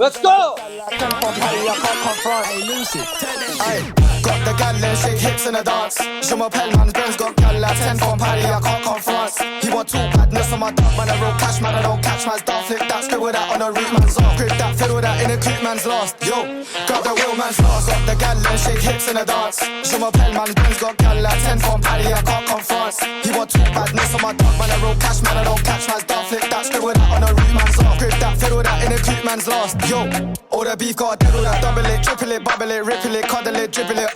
Let's go! Aye, got the gal and shake hips in the dance. Je m'appelle man, Ben's got gal at 10 from Paris, I can't come France. He want two badness on my dog, man, I roll cash, man, I don't catch man's dog. Flip that, spit with that on the root man's off. Grip that, fiddle that in the creep man's lost. Yo, got the real man's lost. Got the gal and shake hips in the dance. Je m'appelle man, Ben's got gal at 10 from Paris, I can't come France. He want two badness on my dog, man, I roll cash, man, I don't catch man's dog. Flip that, spit with that on the root man's off. Grip that, fiddle that in the creep man's lost. Yo, all the beef got a dead, all that double it, triple it, bubble it, ripple it, cuddle it, dribble it.